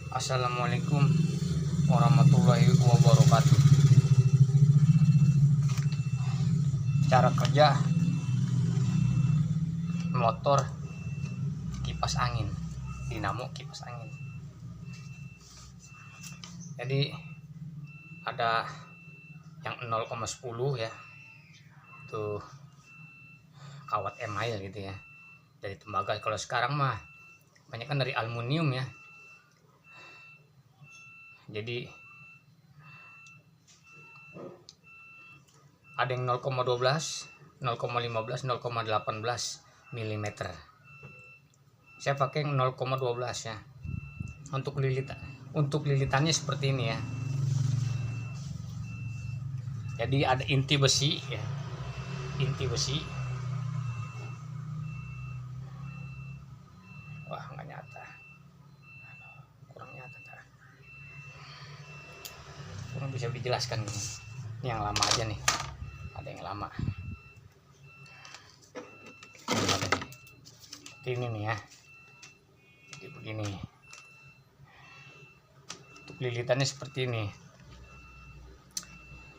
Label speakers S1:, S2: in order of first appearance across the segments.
S1: Assalamualaikum warahmatullahi wabarakatuh. Cara kerja motor kipas angin, dinamo kipas angin. Jadi ada yang 0,10 ya, tuh kawat email gitu ya, dari tembaga. Kalau sekarang mah banyak kan dari aluminium ya. Jadi ada yang 0,12, 0,15, 0,18 mm. Saya pakai 0,12 ya. Untuk lilitannya seperti ini ya. Jadi ada inti besi ya. Inti besi. Wah, nggak nyata. Kurang nyata. Kurang bisa dijelaskan ini. Ini yang lama aja nih. Ada yang lama. Ini nih ya. Jadi begini. Untuk lilitannya seperti ini.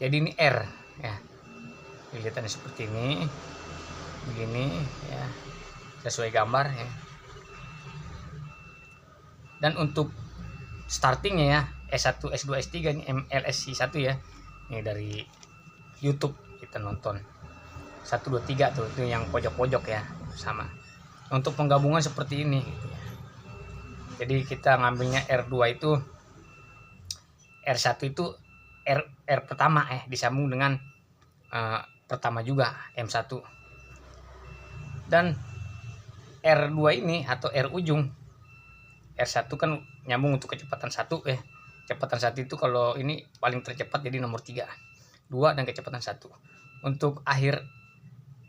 S1: Jadi ini R ya. Lilitannya seperti ini. Begini ya. Sesuai gambar ya. Dan untuk startingnya ya, S1, S2, S3 ini MLSI1 ya. Ini dari YouTube kita nonton. 1, 2, 3 tuh, itu yang pojok-pojok ya, sama. Untuk penggabungan seperti ini gitu ya. Jadi kita ngambilnya R2 itu, R1 itu R pertama disambung dengan pertama juga M1. Dan R2 ini atau R ujung, R1 kan nyambung untuk kecepatan 1 ya. Kecepatan 1 itu kalau ini paling tercepat, jadi nomor 3. 2 dan kecepatan 1. Untuk akhir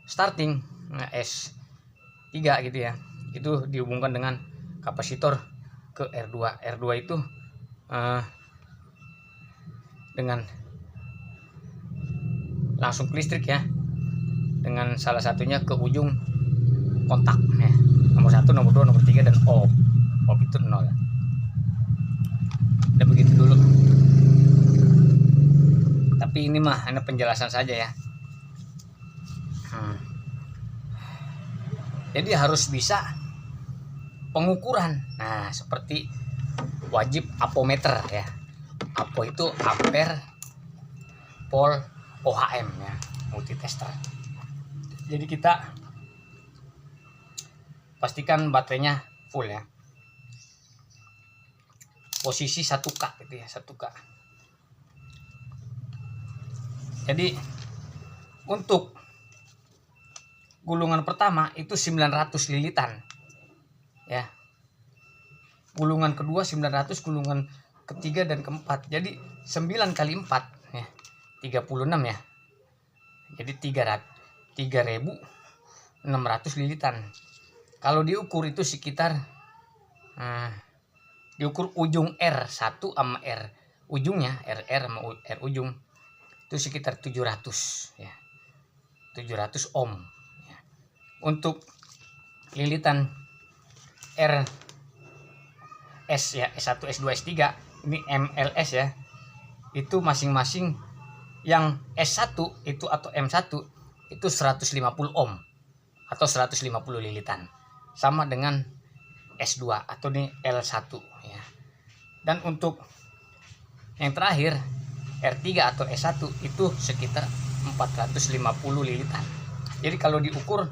S1: starting S3 gitu ya. Itu dihubungkan dengan kapasitor ke R2. R2 itu dengan langsung ke listrik ya. Dengan salah satunya ke ujung kontak ya. Nomor 1, nomor 2, nomor 3 dan off. Off itu 0. Udah begitu dulu. Tapi ini mah hanya penjelasan saja ya. Jadi harus bisa pengukuran. Nah, seperti wajib apometer ya. Apo itu ampere, volt, ohm ya, multitester. Jadi kita pastikan baterainya full ya. Posisi 1K gitu ya, 1K. Jadi untuk gulungan pertama itu 900 lilitan ya. Gulungan kedua 900, gulungan ketiga dan keempat. Jadi 9 kali 4 ya, 36 ya. Jadi 3.600 lilitan. Kalau diukur itu sekitar diukur ujung R1 sama R ujungnya, RR sama R ujung itu sekitar 700 ya. 700 ohm ya. Untuk lilitan RS ya, S1, S2, S3 ini MLS ya. Itu masing-masing yang S1 itu atau M1 itu 150 ohm atau 150 lilitan. Sama dengan S2 atau ini L1 ya. Dan untuk yang terakhir R3 atau S1 itu sekitar 450 lilitan. Jadi kalau diukur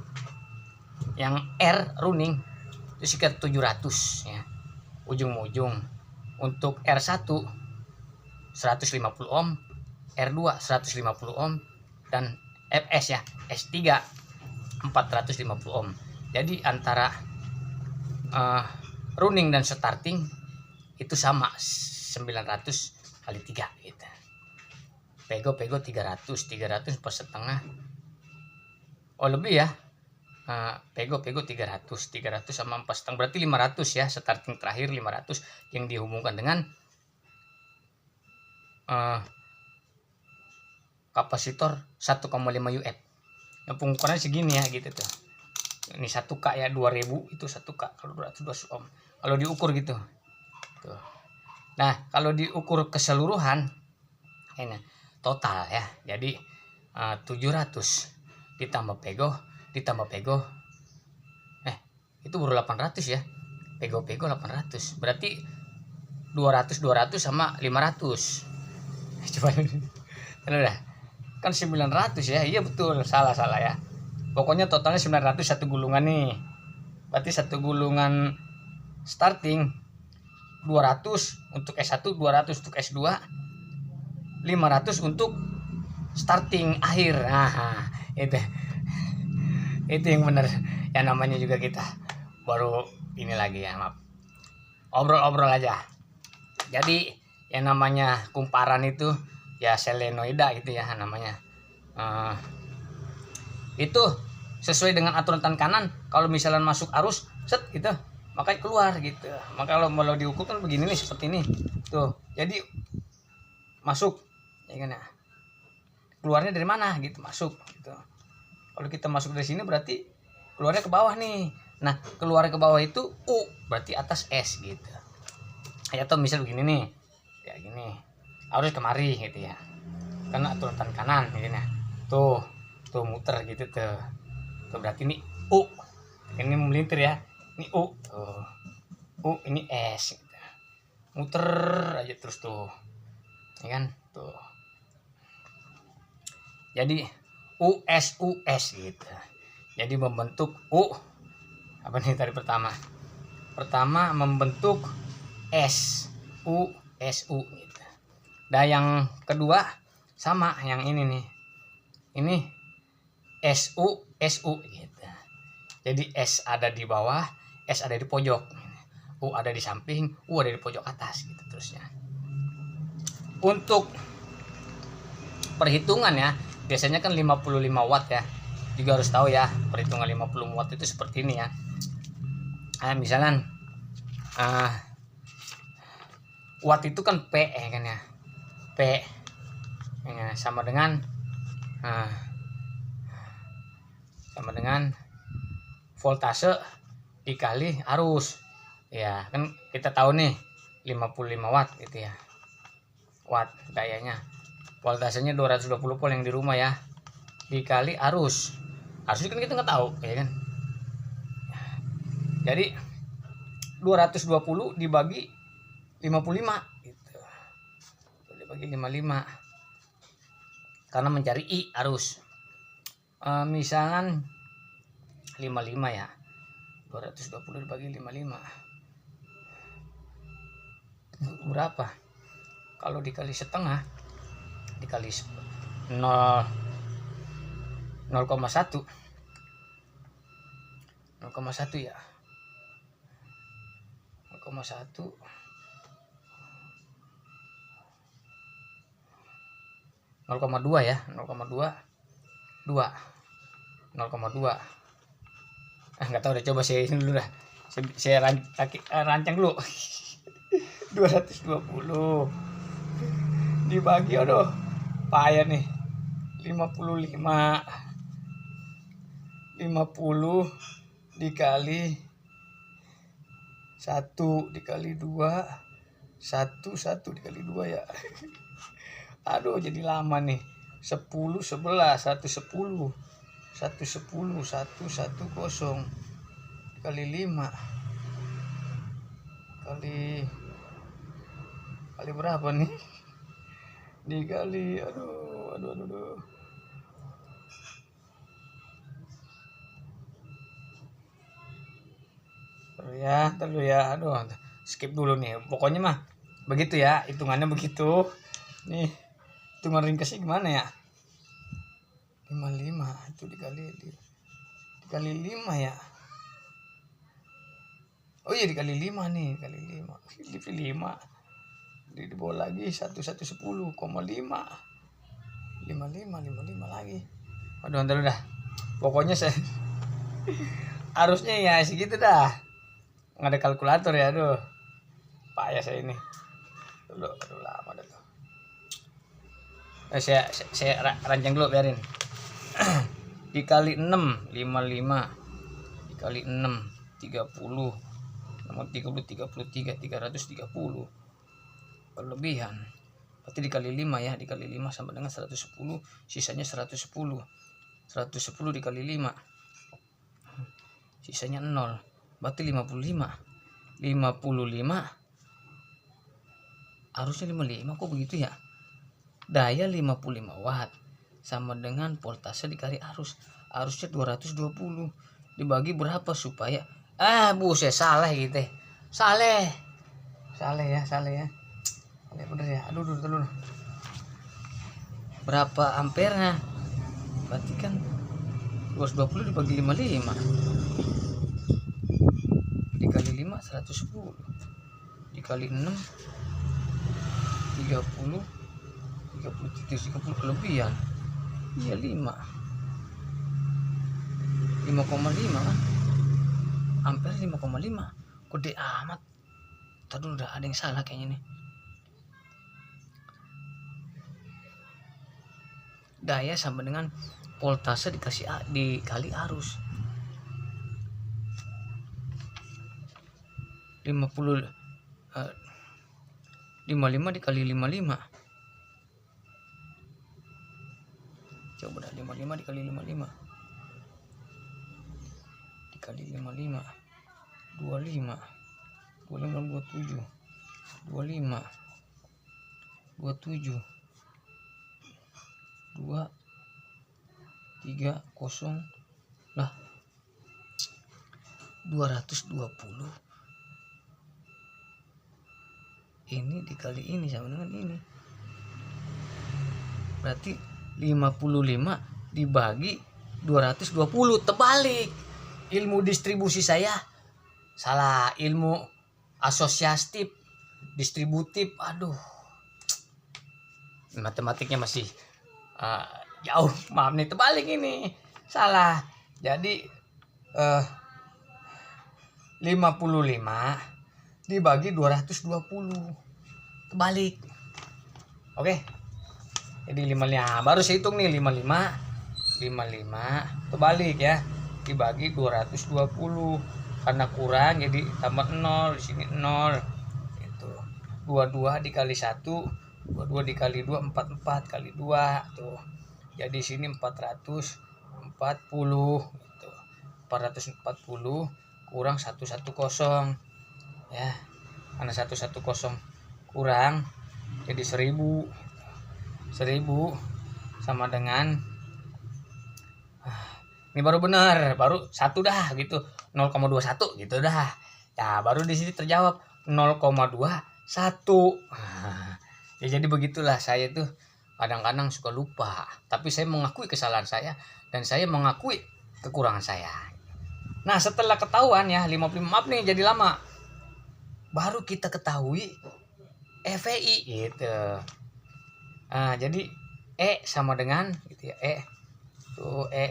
S1: yang R running itu sekitar 700 ya, ujung-ujung. Untuk R1 150 ohm, R2 150 ohm, dan FS ya, S3 450 ohm. Jadi antara running dan starting itu sama 900 kali 3 gitu. Pego 300 per setengah. Oh lebih ya. Pego 300 sama 4 setengah, berarti 500 ya. Starting terakhir 500 yang dihubungkan dengan kapasitor 1,5 UF. Yang pengukurannya segini ya gitu tuh. Ini 1K ya, 2000 itu 1K kalau 200 ohm. Kalau diukur gitu. Tuh. Nah, kalau diukur keseluruhan ini total ya. Jadi 700 ditambah pego itu baru 800 ya. Pego 800. Berarti 200 sama 500. Coba udah kan 900 ya. Iya betul, salah ya. Pokoknya totalnya 900 satu gulungan nih. Berarti satu gulungan starting 200 untuk S1, 200 untuk S2, 500 untuk starting akhir. Nah, itu yang benar. Ya namanya juga kita baru ini lagi ya, maaf. Obrol-obrol aja. Jadi yang namanya kumparan itu ya selenoida gitu ya namanya. Itu sesuai dengan aturan tangan kanan. Kalau misalnya masuk arus set gitu, makanya keluar gitu. Maka kalau diukur kan begini nih, seperti ini tuh. Jadi masuk ya kan ya, keluarnya dari mana gitu, masuk gitu. Kalau kita masuk dari sini berarti keluarnya ke bawah nih. Nah, keluar ke bawah itu U, berarti atas S gitu. Ya atau misal begini nih, ya gini, harus kemari gitu ya, karena aturan tangan kanan gitu ya. Tuh muter gitu tuh berarti ini U, ini melintir ya, ini U tuh, U ini S gitu. Muter aja terus tuh, ya kan tuh. Jadi US gitu. Jadi membentuk U. Apa nih tadi pertama membentuk SU gitu. Dan yang kedua sama yang ini nih. Ini SU gitu. Jadi S ada di bawah, S ada di pojok. U ada di samping, U ada di pojok atas gitu terusnya. Untuk perhitungan ya, biasanya kan 55 watt ya. Juga harus tahu ya, perhitungan 50 watt itu seperti ini ya. Misalnya watt itu kan P ya kan ya. P ya, sama dengan voltase dikali arus. Ya, kan kita tahu nih 55 watt gitu ya. Watt dayanya. Voltasenya 220 volt yang di rumah ya. Dikali arus. Arus kan kita nggak tahu, ya kan? Jadi 220 dibagi 55 gitu. Dibagi 55. Karena mencari I arus. Misalkan 55 ya. 220 dibagi 55. Berapa? Kalau dikali setengah, dikali 0,1 ya, 0,1 0,2 ya, 0,2 nggak tahu deh, coba saya ini dulu dah, saya rancang dulu. 220 dibagi, aduh payah nih, 50 dikali 1 dikali 2, 1 dikali 2 ya. Aduh jadi lama nih. 10 11 1 10 kali 5 kali berapa nih? Dikali aduh. Terus ya, aduh, skip dulu nih. Pokoknya mah begitu ya, hitungannya begitu. Nih, hitungan ringkasnya gimana ya? 55 itu dikali 5 ya. Oh iya dikali 5 nih, dikali 5. Di bawah lagi 10,5. 55 lagi. Aduh, ntar udah. Pokoknya saya harusnya ya segitu dah. Nggak ada kalkulator ya, aduh. Payah saya ini. Aduh lama dah tuh. Saya rancang dulu, biarin. Dikali 6 55 dikali 6 30 nomor 33 330 kelebihan. Berarti dikali 5 ya, dikali 5 sama dengan 110, sisanya 110. 110 dikali 5, sisanya 0. Berarti 55. 55 harusnya 55, kok begitu ya? Daya 55 watt sama dengan voltase dikali arus. Arusnya 220. Dibagi berapa supaya buset, salah gitu. Salah ya. Salah bener ya. Aduh, telur. Berapa ampernya? Berarti kan 220 dibagi 55. Dikali 5 110. Dikali 6 30 kelebihan. Iya 5,5 kan. Ampere 5,5. Gede amat. Tadi udah ada yang salah kayaknya nih. Daya sama dengan voltase dikali arus. 55 dikali 55. Coba dah 55 dikali 55. Dikali 55. 25 27. 25 27 2 3 0 lah 220. Ini dikali ini sama dengan ini. Berarti 55 dibagi 220. Terbalik. Ilmu distribusi saya salah. Ilmu asosiatif, distributif. Aduh. Matematiknya masih jauh. Maaf nih, terbalik ini. Salah. Jadi 55 dibagi 220. Kebalik. Oke. Jadi 55 baru saya hitung nih. 55 terbalik ya, dibagi 220. Karena kurang jadi tambah 0, di sini 0. Itu 22 dikali 1, 22 dikali 2 44 kali 2 tuh. Jadi sini 440 gitu. 440 kurang 110 ya, karena 110 kurang jadi 1000 sama dengan ini baru benar, baru 1 dah gitu, 0,21 gitu dah ya, baru di sini terjawab 0,21. Ya jadi begitulah, saya tuh kadang-kadang suka lupa, tapi saya mengakui kesalahan saya dan saya mengakui kekurangan saya. Nah setelah ketahuan ya 55, maaf nih jadi lama, baru kita ketahui EVI gitu. Jadi E sama dengan gitu ya, E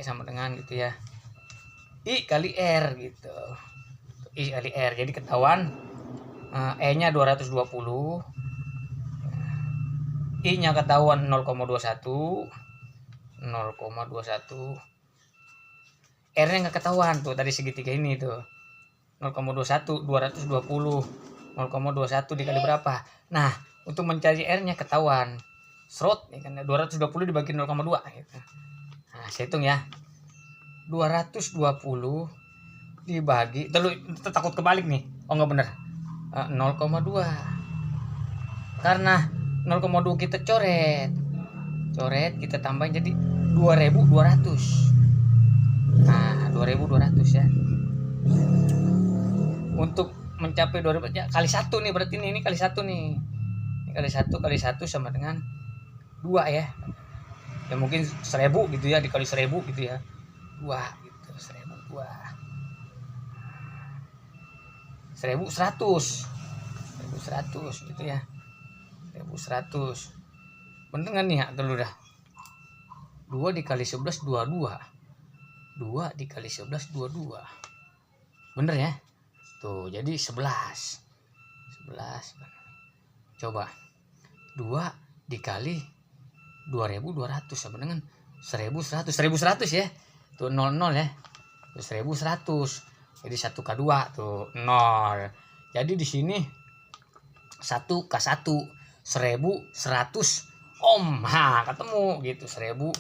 S1: sama dengan gitu ya, I kali R gitu, I kali R. Jadi ketahuan E nya 220, I nya ketahuan 0,21, R nya nggak ketahuan tuh, tadi segitiga ini tuh 0,21, 220, 0,21 dikali berapa. Nah untuk mencari R nya ketahuan Srot ya kan, 220 dibagi 0,2 gitu. Nah saya hitung ya, 220 dibagi, takut kebalik nih, oh nggak bener, 0,2 karena 0,2 kita coret kita tambahin jadi 2200. Nah 2200 ya, untuk mencapai 2000 ya, kali 1 nih, berarti ini kali 1 nih, ini kali 1 sama dengan 2 ya, ya mungkin 1000 gitu ya, dikali 1000 gitu ya, 2 gitu, 1000 2 1100 gitu ya, 1100 bener kan nih ya, dulu dah 2 dikali 11 22, 2 dikali 11 22 bener ya tuh, jadi 11. Coba 2 dikali 2200 sama dengan 1100 ya tuh, 00 ya tuh, 1100. Jadi 1K2 tuh 0. Jadi di sini 1K1 1100 ohm. Nah, ketemu gitu 1100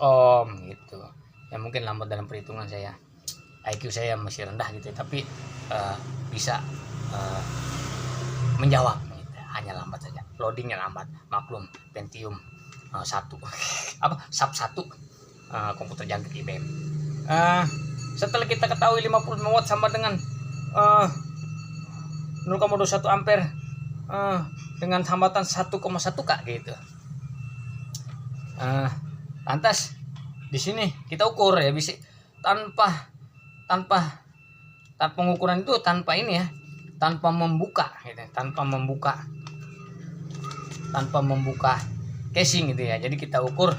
S1: ohm gitu. Ya mungkin lambat dalam perhitungan saya. IQ saya masih rendah gitu, tapi bisa menjawab gitu. Hanya lambat saja. Loadingnya lambat. Maklum Pentium 1 apa SAP 1 komputer jangkrik IBM. Setelah kita ketahui 55 watt sama dengan 0,21 ampere dengan hambatan 1,1 K gitu. Lantas di sini kita ukur ya, bisa tanpa pengukuran itu, tanpa ini ya, tanpa membuka gitu, tanpa membuka casing gitu ya. Jadi kita ukur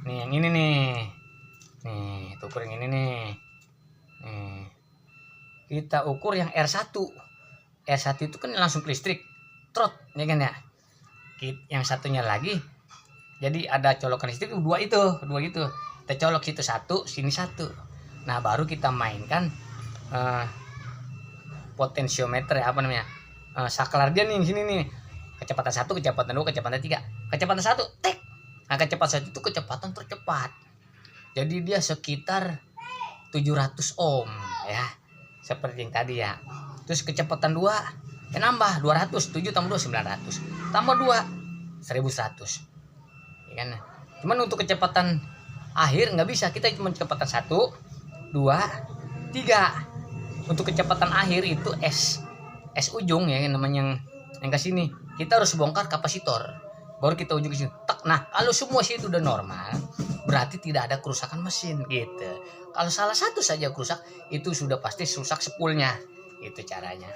S1: nih yang ini nih, kita ukur yang ini nih. Kita ukur yang R1 itu kan langsung ke listrik trot ya kan ya. Yang satunya lagi jadi ada colokan listrik dua itu kita colok situ satu, sini satu. Nah baru kita mainkan potensiometer ya, apa namanya, saklar dia nih sini nih, kecepatan 1, kecepatan 2, kecepatan 3, kecepatan 1 tek. Nah kecepatan 1 itu kecepatan tercepat, jadi dia sekitar 700 ohm ya, seperti yang tadi ya. Terus kecepatan 2 nambah 200, 7 tambah 2 900, tambah 2 1100 ya kan. Cuman untuk kecepatan akhir nggak bisa, kita cuma kecepatan 1, 2, 3. Untuk kecepatan akhir itu S ujung ya, namanya yang ke sini kita harus bongkar kapasitor, baru kita ujung ke sini tak. Nah kalau semua situ udah normal, berarti tidak ada kerusakan mesin gitu. Kalau salah satu saja rusak, itu sudah pasti rusak spoolnya. Itu caranya.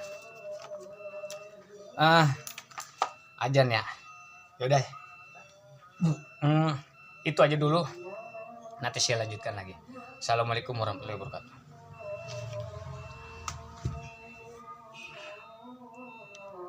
S1: Ajan ya. Yaudah. Itu aja dulu. Nanti saya lanjutkan lagi. Assalamualaikum warahmatullahi wabarakatuh.